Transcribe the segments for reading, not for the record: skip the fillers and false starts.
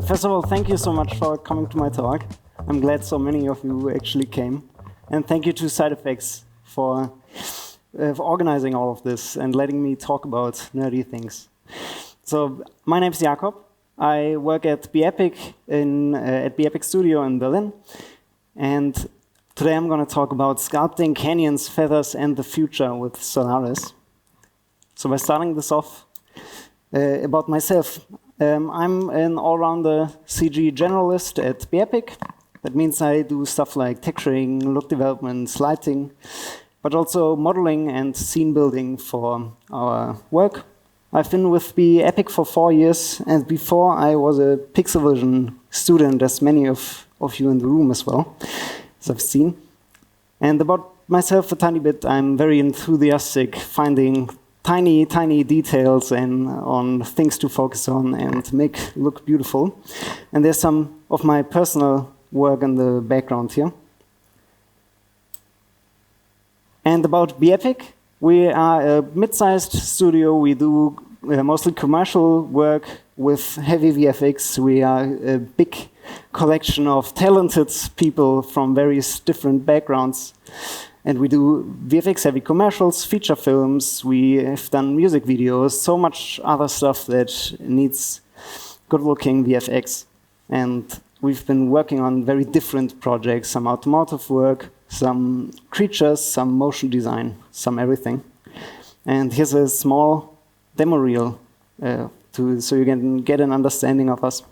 First of all, thank you so much for coming to my talk. I'm glad so many of you actually came. And thank you to Side Effects for organizing all of this and letting me talk about nerdy things. So, my name is Jakob. I work at bEpic at bEpic Studio in Berlin. And today I'm going to talk about sculpting canyons, feathers, and the future with Solaris. So by starting this off, about myself. I'm an all-rounder CG generalist at bEpic. That means I do stuff like texturing, look development, lighting, but also modeling and scene building for our work. I've been with bEpic for 4 years, and before I was a PixlVisn student, as many of you in the room as well, as I've seen. And about myself a tiny bit, I'm very enthusiastic finding tiny details and on things to focus on and make look beautiful. And there's some of my personal work in the background here. And about bEpic, we are a mid-sized studio. We do mostly commercial work with heavy VFX. We are a big collection of talented people from various different backgrounds. And we do VFX-heavy commercials, feature films, we have done music videos, so much other stuff that needs good-looking VFX. And we've been working on very different projects, some automotive work, some creatures, some motion design, some everything. And here's a small demo reel so you can get an understanding of us.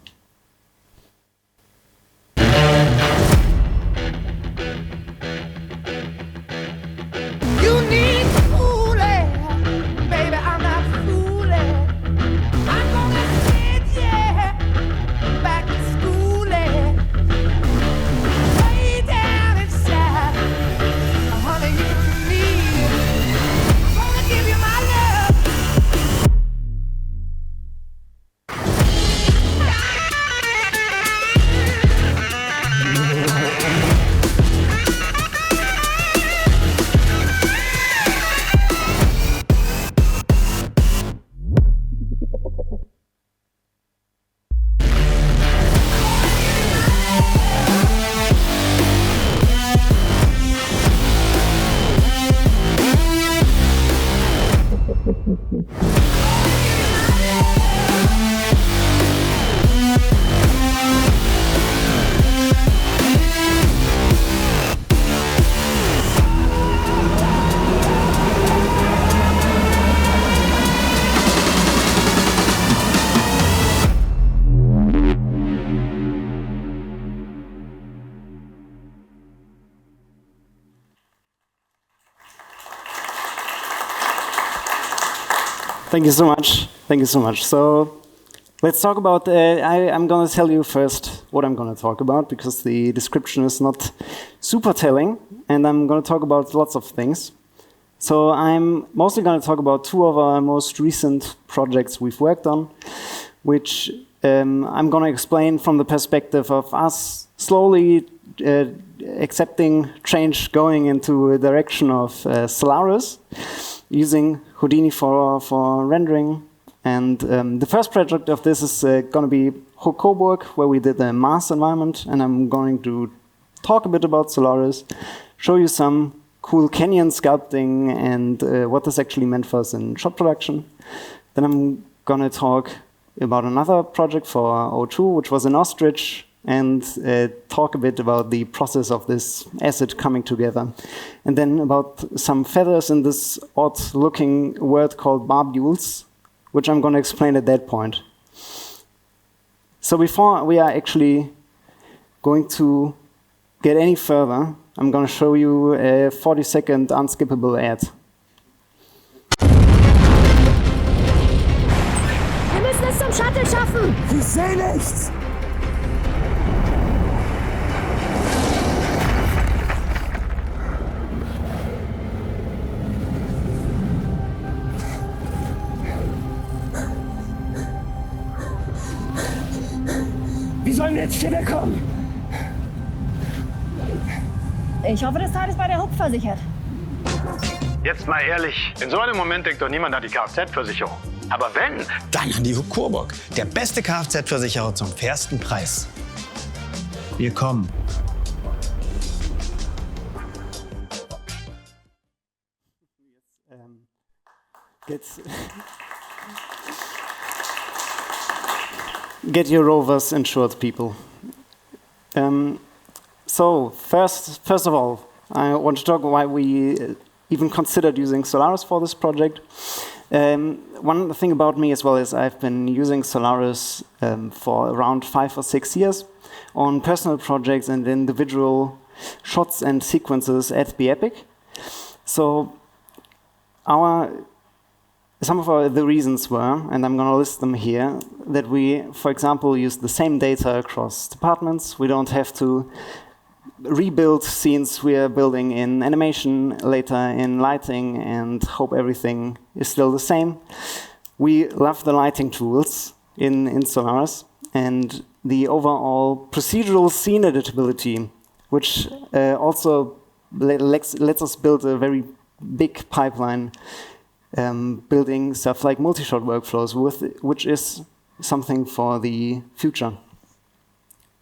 Thank you so much. Thank you so much. So let's talk about, I'm going to tell you first what I'm going to talk about, because the description is not super telling, and I'm going to talk about lots of things. So I'm mostly going to talk about 2 of our most recent projects we've worked on, which I'm going to explain from the perspective of us slowly accepting change, going into a direction of Solaris, using Houdini for rendering. And the first project of this is going to be Coburg, where we did a Mars environment, and I'm going to talk a bit about Solaris, show you some cool canyon sculpting and what this actually meant for us in shot production. Then I'm going to talk about another project for O2, which was an Ostrich, and talk a bit about the process of this asset coming together. And then about some feathers in this odd-looking word called Barbules, which I'm going to explain at that point. So before we are actually going to get any further, I'm going to show you a 40-second unskippable ad. Wir müssen es zum Shuttle schaffen! Ich sehe nichts! Wie sollen wir jetzt hier wegkommen? Ich hoffe, das Teil ist bei der HIVE versichert. Jetzt mal ehrlich, in so einem Moment denkt doch niemand an die Kfz-Versicherung. Aber wenn, dann an die Coburg, der beste Kfz-Versicherer zum fairsten Preis. Wir kommen. Get your rovers insured, people. So first of all, I want to talk why we even considered using Solaris for this project. One thing about me as well is I've been using Solaris for around 5 or 6 years on personal projects and individual shots and sequences at bEpic. So some of the reasons were, and I'm going to list them here, that we, for example, use the same data across departments. We don't have to rebuild scenes we are building in animation, later in lighting, and hope everything is still the same. We love the lighting tools in Solaris, and the overall procedural scene editability, which also lets us build a very big pipeline building stuff like multi-shot workflows, which is something for the future.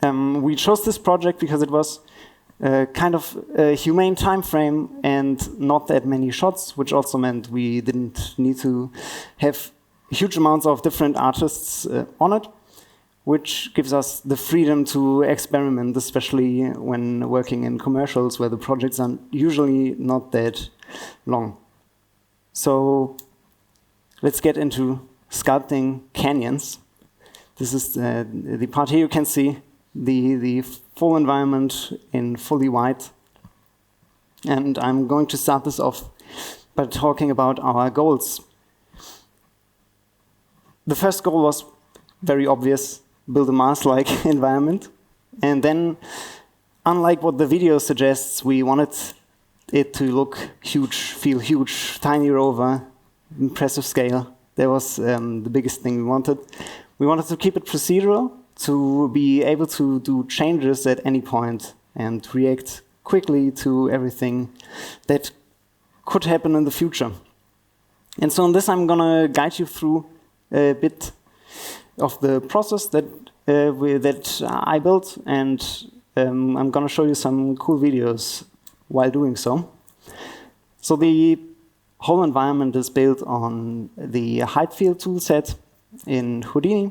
We chose this project because it was kind of a humane time frame and not that many shots, which also meant we didn't need to have huge amounts of different artists on it, which gives us the freedom to experiment, especially when working in commercials where the projects are usually not that long. So let's get into Sculpting Canyons. This is the part here you can see the full environment in fully white. And I'm going to start this off by talking about our goals. The first goal was very obvious, build a Mars-like environment. And then, unlike what the video suggests, we wanted it to look huge, feel huge, tiny rover, impressive scale. That was the biggest thing we wanted. We wanted to keep it procedural, to be able to do changes at any point and react quickly to everything that could happen in the future. And so in this, I'm going to guide you through a bit of the process that I built, and I'm going to show you some cool videos while doing so. So the whole environment is built on the HIVE field toolset in Houdini,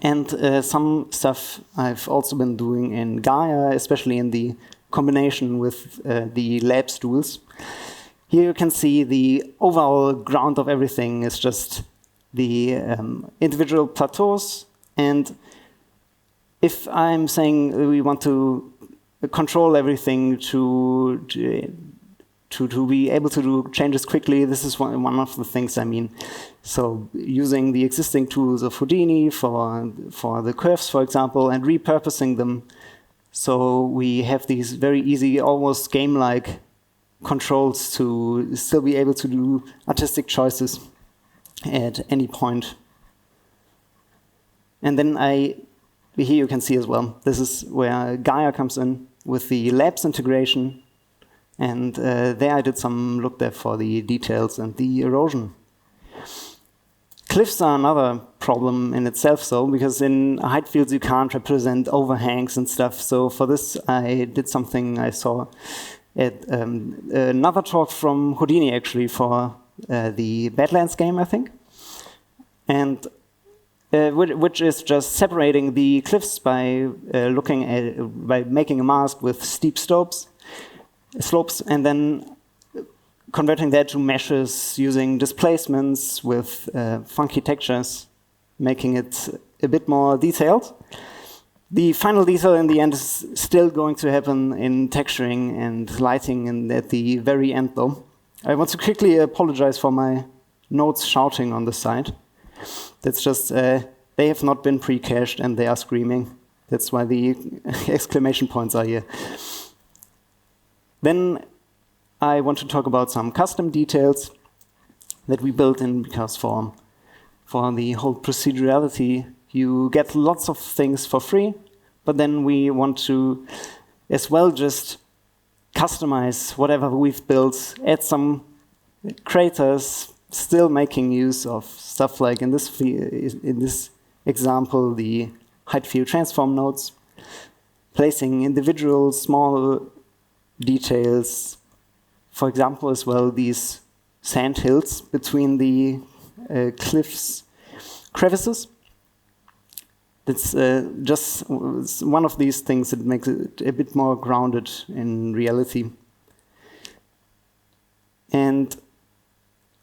and some stuff I've also been doing in Gaia, especially in the combination with the labs tools. Here you can see the overall ground of everything is just the individual plateaus, and if I'm saying we want to control everything to be able to do changes quickly, this is one of the things I mean. So using the existing tools of Houdini for the curves, for example, and repurposing them so we have these very easy, almost game-like controls to still be able to do artistic choices at any point. And then here you can see as well, this is where Gaia comes in with the labs integration. And there I did some look there for the details and the erosion. Cliffs are another problem in itself, though, because in height fields you can't represent overhangs and stuff. So for this, I did something I saw at another talk from Houdini, actually, for the Badlands game, I think. And which is just separating the cliffs by by making a mask with steep slopes, and then converting that to meshes using displacements with funky textures, making it a bit more detailed. The final detail in the end is still going to happen in texturing and lighting and at the very end, though. I want to quickly apologize for my notes shouting on the side. That's just, they have not been pre-cached and they are screaming. That's why the exclamation points are here. Then I want to talk about some custom details that we built in, because for the whole procedurality, you get lots of things for free, but then we want to as well just customize whatever we've built, add some creators still making use of stuff like in this example, the height field transform nodes, placing individual small details, for example, as well, these sand hills between the cliffs crevices. That's just one of these things that makes it a bit more grounded in reality. And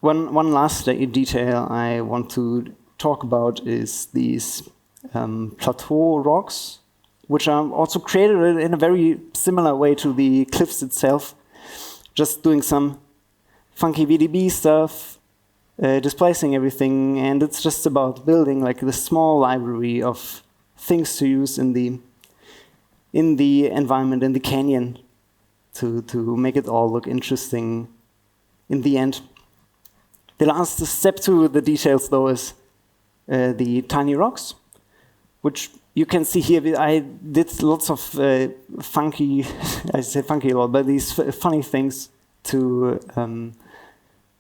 one last detail I want to talk about is these plateau rocks, which are also created in a very similar way to the cliffs itself, just doing some funky VDB stuff, displacing everything, and it's just about building like the small library of things to use in the environment, in the canyon, to make it all look interesting in the end. The last step to the details, though, is the tiny rocks, which you can see here. I did lots of funky, I say funky a lot, but these funny things to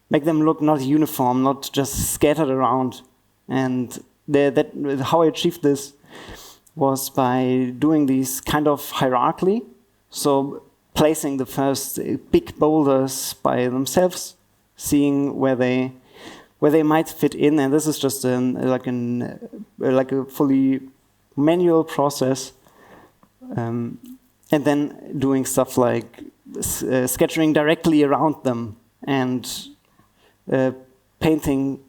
make them look not uniform, not just scattered around. And how I achieved this was by doing these kind of hierarchically. So placing the first big boulders by themselves, seeing where they might fit in, and this is just like a fully manual process, and then doing stuff like sketching directly around them and painting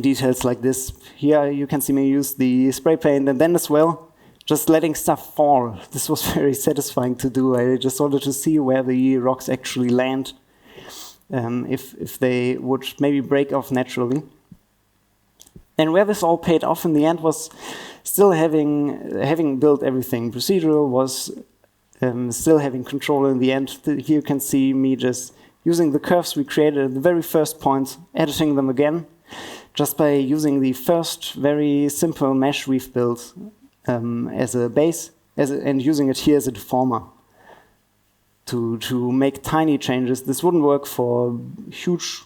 details like this. Here you can see me use the spray paint, and then as well just letting stuff fall. This was very satisfying to do. I just wanted to see where the rocks actually land, if they would maybe break off naturally. And where this all paid off in the end was still having built everything procedural, was still having control in the end. Here you can see me just using the curves we created at the very first point, editing them again, just by using the first very simple mesh we've built as a base, and using it here as a deformer to make tiny changes. This wouldn't work for huge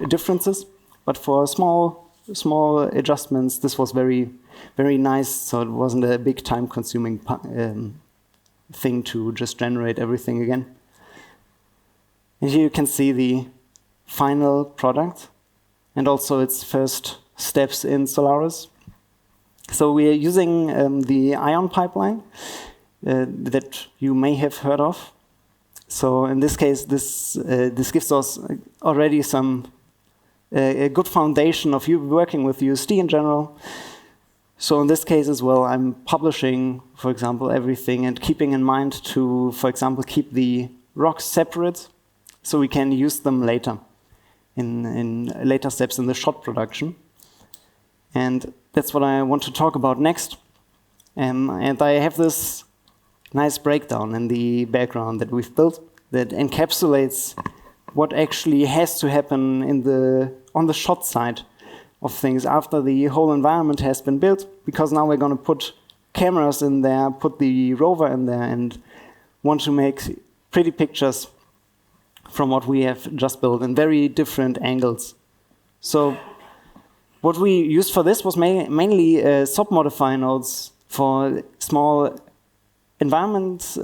differences, but for small adjustments, this was very, very nice. So it wasn't a big time-consuming thing to just generate everything again. And here you can see the final product and also its first steps in Solaris. So we are using the Ion pipeline that you may have heard of. So in this case, this gives us already a good foundation of you working with USD in general. So in this case as well, I'm publishing, for example, everything and keeping in mind to, for example, keep the rocks separate so we can use them later in later steps in the shot production. And that's what I want to talk about next. And I have this nice breakdown in the background that we've built that encapsulates what actually has to happen on the shot side of things after the whole environment has been built, because now we're going to put cameras in there, put the rover in there, and want to make pretty pictures from what we have just built in very different angles. So what we used for this was mainly sub-modifier nodes for small environment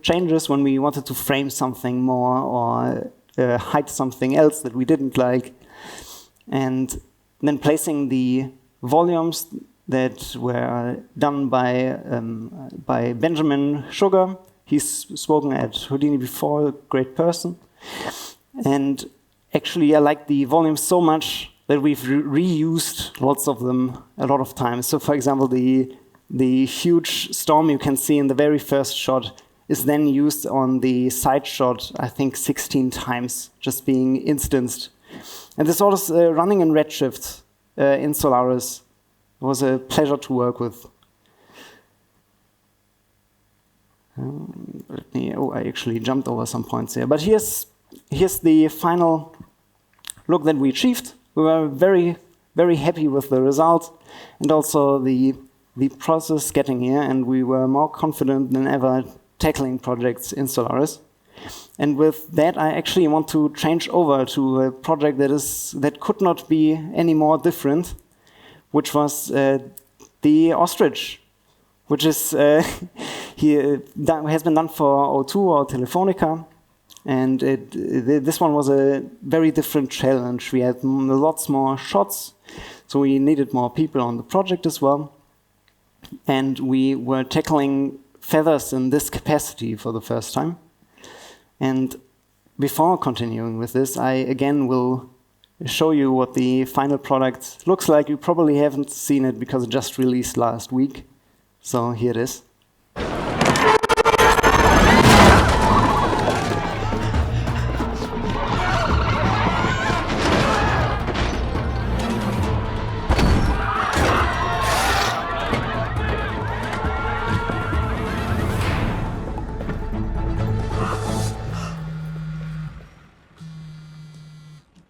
changes when we wanted to frame something more or hide something else that we didn't like. And then placing the volumes that were done by Benjamin Sugar. He's spoken at Houdini before, a great person. And actually, I like the volumes so much that we've reused lots of them a lot of times. So for example, the huge storm you can see in the very first shot is then used on the side shot, I think 16 times, just being instanced. And this all is running in Redshift in Solaris. It was a pleasure to work with. I actually jumped over some points here. But here's the final look that we achieved. We were very, very happy with the result and also the process getting here, and we were more confident than ever tackling projects in Solaris. And with that, I actually want to change over to a project that could not be any more different, which was the Ostrich, which is has been done for O2 or Telefonica. And this one was a very different challenge. We had lots more shots, so we needed more people on the project as well. And we were tackling feathers in this capacity for the first time. And before continuing with this, I again will show you what the final product looks like. You probably haven't seen it because it just released last week. So here it is.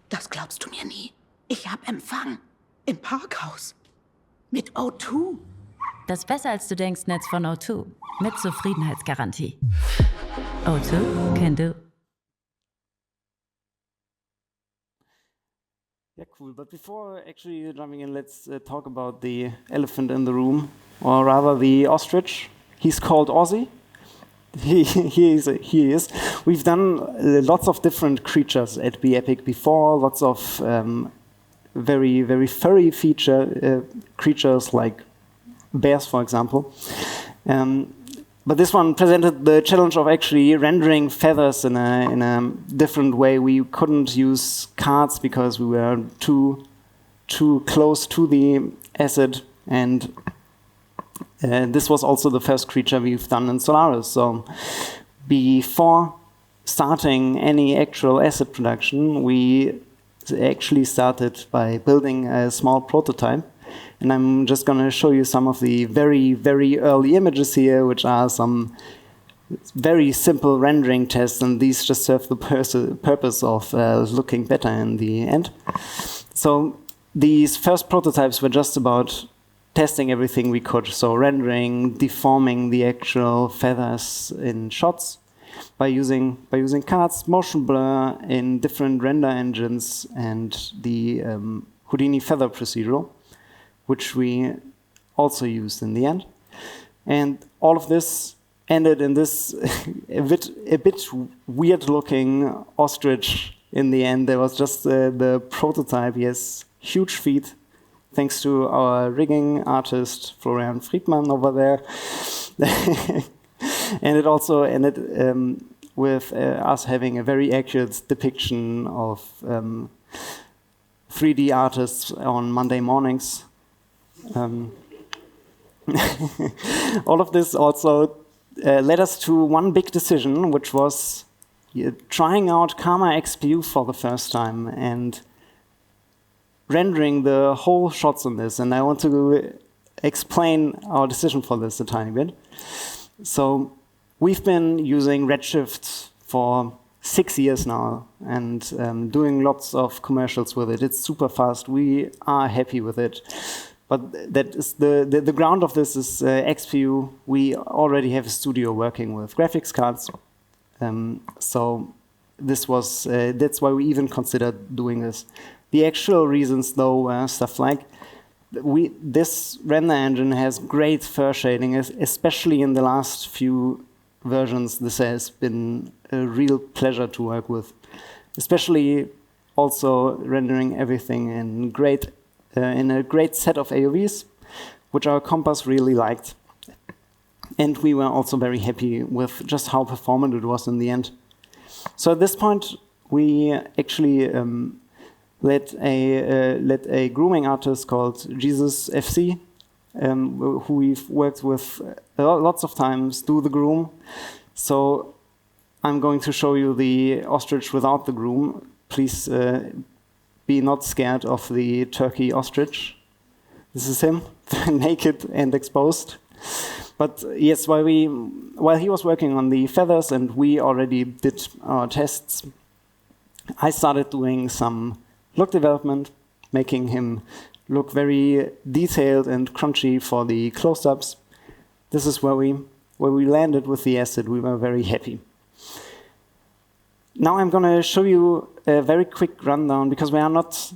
Das glaubst du mir nie. Ich hab Empfang. Im Parkhaus. Mit O2. Das besser als du denkst Netz von O2. Mit Zufriedenheitsgarantie. O2 can do. Yeah, cool. But before actually jumping in, let's talk about the elephant in the room, or rather the ostrich. He's called Ozzy. He is. We've done lots of different creatures at bEpic before, lots of very, very furry creatures like bears, for example. But this one presented the challenge of actually rendering feathers in a different way. We couldn't use cards because we were too close to the asset, and this was also the first creature we've done in Solaris. So before starting any actual asset production, we actually started by building a small prototype. And I'm just going to show you some of the very, very early images here, which are some very simple rendering tests, and these just serve the purpose of looking better in the end. So these first prototypes were just about testing everything we could. So rendering, deforming the actual feathers in shots by using cards, motion blur in different render engines, and the Houdini feather procedural, which we also used in the end. And all of this ended in this a bit weird-looking ostrich in the end. There was just the prototype. He has huge feet, thanks to our rigging artist, Florian Friedman, over there. And it also ended with us having a very accurate depiction of 3D artists on Monday mornings. All of this also led us to one big decision, which was trying out Karma XPU for the first time and rendering the whole shots on this. And I want to explain our decision for this a tiny bit. So we've been using Redshift for 6 years now and doing lots of commercials with it. It's super fast. We are happy with it. But that is the ground of this is XPU. We already have a studio working with graphics cards. So this was that's why we even considered doing this. The actual reasons, though, were stuff like this render engine has great fur shading, especially in the last few versions. This has been a real pleasure to work with, especially also rendering everything in a great set of AOVs, which our compass really liked. And we were also very happy with just how performant it was in the end. So at this point, we actually let a grooming artist called Jesus FC, who we've worked with lots of times, do the groom. So I'm going to show you the ostrich without the groom. Please be not scared of the turkey ostrich. This is him, naked and exposed. But yes, while he was working on the feathers and we already did our tests, I started doing some look development, making him look very detailed and crunchy for the close-ups. This is where we landed with the asset. We were very happy. Now I'm going to show you a very quick rundown, because we are not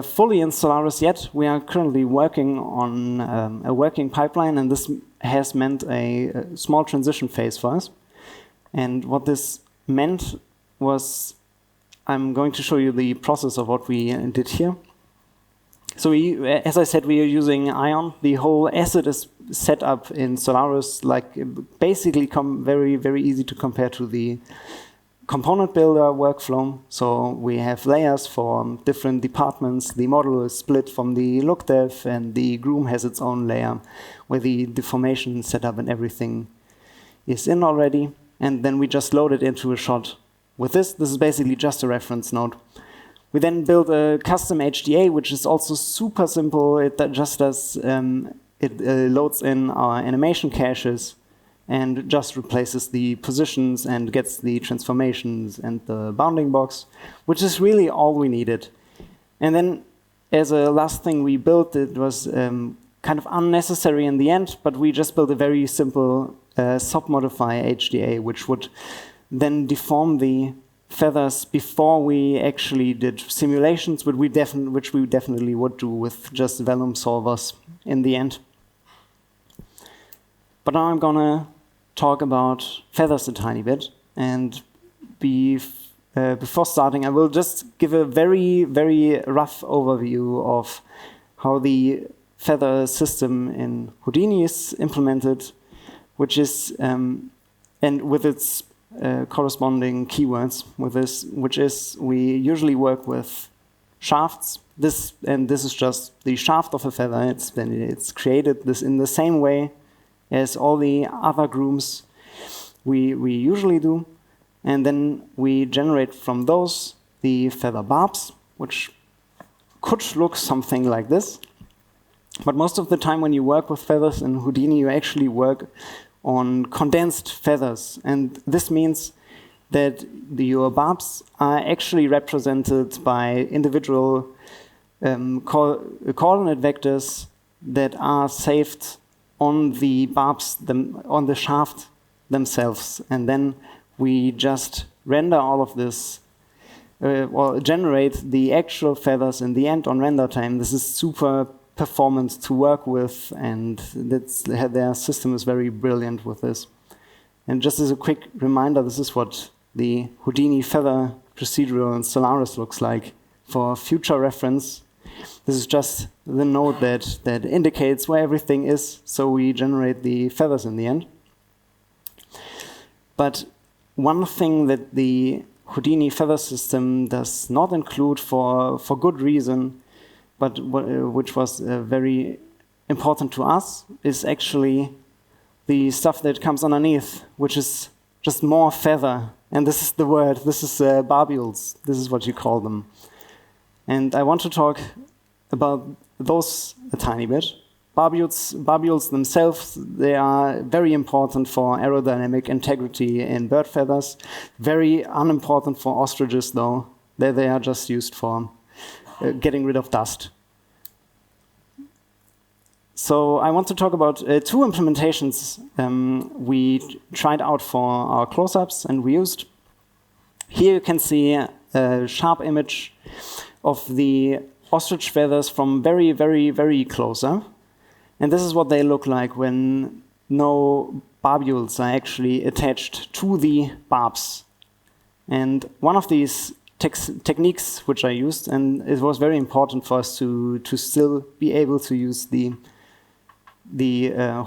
fully in Solaris yet. We are currently working on a working pipeline, and this has meant a small transition phase for us. And what this meant was, I'm going to show you the process of what we did here. So as I said, we are using Ion. The whole asset is set up in Solaris, like basically very, very easy to compare to the component builder workflow. So we have layers for different departments. The model is split from the look dev, and the groom has its own layer where the deformation setup and everything is in already. And then we just load it into a shot with this. This is basically just a reference node. We then build a custom HDA, which is also super simple. It just does, it loads in our animation caches and just replaces the positions and gets the transformations and the bounding box, which is really all we needed. And then as a last thing we built, it was kind of unnecessary in the end, but we just built a very simple sub-modify HDA, which would then deform the feathers before we actually did simulations, which we definitely would do with just vellum solvers in the end. But now I'm gonna talk about feathers a tiny bit, and before starting, I will just give a very, very rough overview of how the feather system in Houdini is implemented, which is, and with its corresponding keywords with this, which is we usually work with shafts. This is just the shaft of a feather. It's created this in the same way as all the other grooms we usually do. And then we generate from those the feather barbs, which could look something like this. But most of the time when you work with feathers in Houdini, you actually work on condensed feathers. And this means that your barbs are actually represented by individual coordinate vectors that are saved on the barbs, on the shaft themselves. And then we just render all of this, or generate the actual feathers in the end on render time. This is super performant to work with, and their system is very brilliant with this. And just as a quick reminder, this is what the Houdini feather procedural in Solaris looks like. For future reference, this is just the node that indicates where everything is, so we generate the feathers in the end. But one thing that the Houdini feather system does not include for good reason, but which was very important to us, is actually the stuff that comes underneath, which is just more feather. And this is the word, this is barbules. This is what you call them. And I want to talk about those a tiny bit. Barbules themselves, they are very important for aerodynamic integrity in bird feathers. Very unimportant for ostriches, though. They are just used for getting rid of dust. So I want to talk about two implementations we tried out for our close-ups and we used. Here you can see a sharp image of the ostrich feathers from very, very, very close up. And this is what they look like when no barbules are actually attached to the barbs. And one of these techniques which I used, and it was very important for us to still be able to use the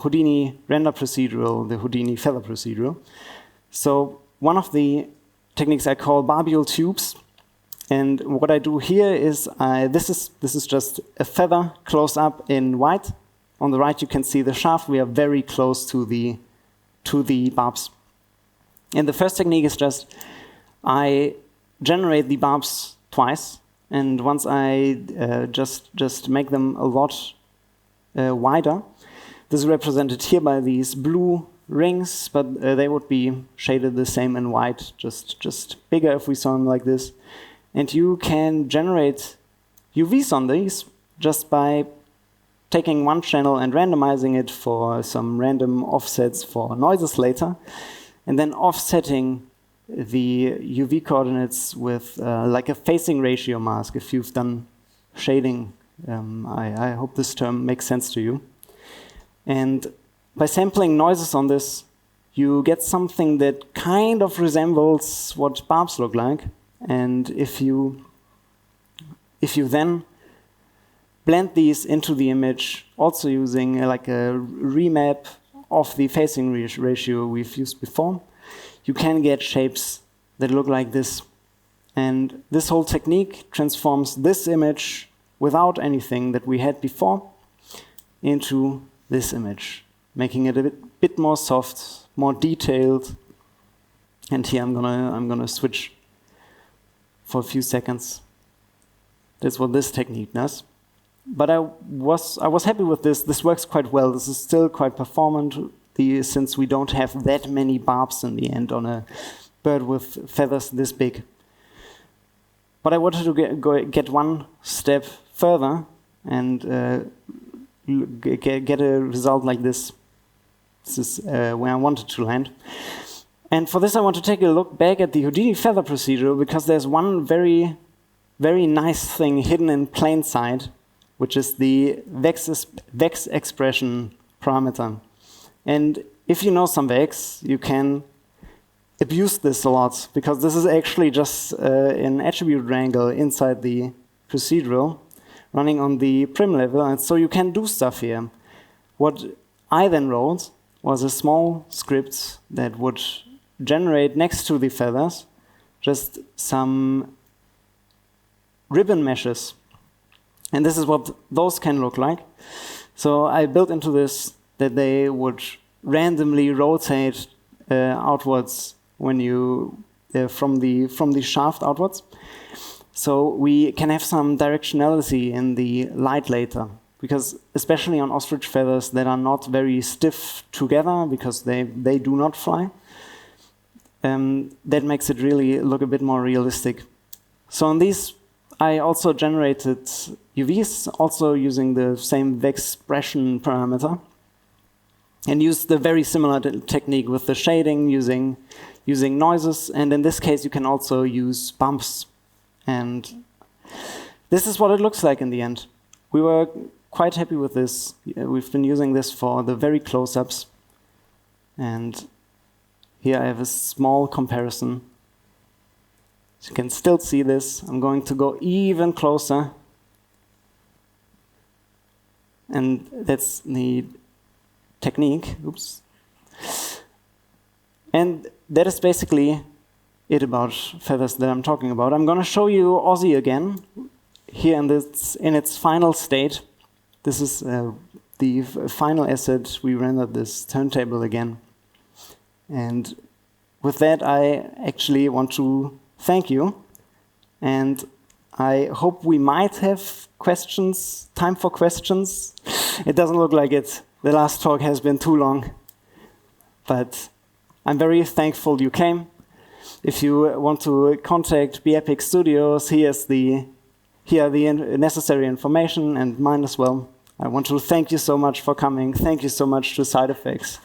Houdini render procedural, the Houdini feather procedural. So one of the techniques I call barbule tubes. And what I do here is, this is just a feather close up in white. On the right, you can see the shaft. We are very close to the barbs. And the first technique is just, I generate the barbs twice. And once I just make them a lot wider, this is represented here by these blue rings, but they would be shaded the same in white, just bigger if we saw them like this. And you can generate UVs on these just by taking one channel and randomizing it for some random offsets for noises later, and then offsetting the UV coordinates with like a phasing ratio mask if you've done shading. I hope this term makes sense to you. And by sampling noises on this, you get something that kind of resembles what barbs look like. And if you then blend these into the image, also using like a remap of the phasing ratio we've used before, you can get shapes that look like this. And this whole technique transforms this image without anything that we had before into this image, making it a bit more soft, more detailed. And here I'm gonna switch for a few seconds. That's what this technique does. But I was happy with this. This works quite well. This is still quite performant since we don't have that many barbs in the end on a bird with feathers this big. But I wanted to get one step further and get a result like this. This is where I wanted to land. And for this, I want to take a look back at the Houdini feather procedural, because there's one very, very nice thing hidden in plain sight, which is the vex expression parameter. And if you know some vex, you can abuse this a lot, because this is actually just an attribute wrangle inside the procedural running on the prim level, and so you can do stuff here. What I then wrote was a small script that would generate next to the feathers just some ribbon meshes. And this is what those can look like. So I built into this that they would randomly rotate outwards when you from the shaft outwards. So we can have some directionality in the light later, because especially on ostrich feathers that are not very stiff together because they do not fly, that makes it really look a bit more realistic. So on these, I also generated UVs, also using the same vexpression parameter, and used the very similar technique with the shading, using noises, and in this case you can also use bumps. And this is what it looks like in the end. We were quite happy with this. We've been using this for the very close-ups. And here I have a small comparison. So you can still see this. I'm going to go even closer. And that's the technique. Oops. And that is basically it about feathers that I'm talking about. I'm going to show you Aussie again, here in its final state. This is the final asset. We rendered this turntable again. And with that, I actually want to thank you. And I hope we might have questions, time for questions. It doesn't look like it. The last talk has been too long. But I'm very thankful you came. If you want to contact bEpic Studios, here are the necessary information, and mine as well. I want to thank you so much for coming. Thank you so much to Side Effects.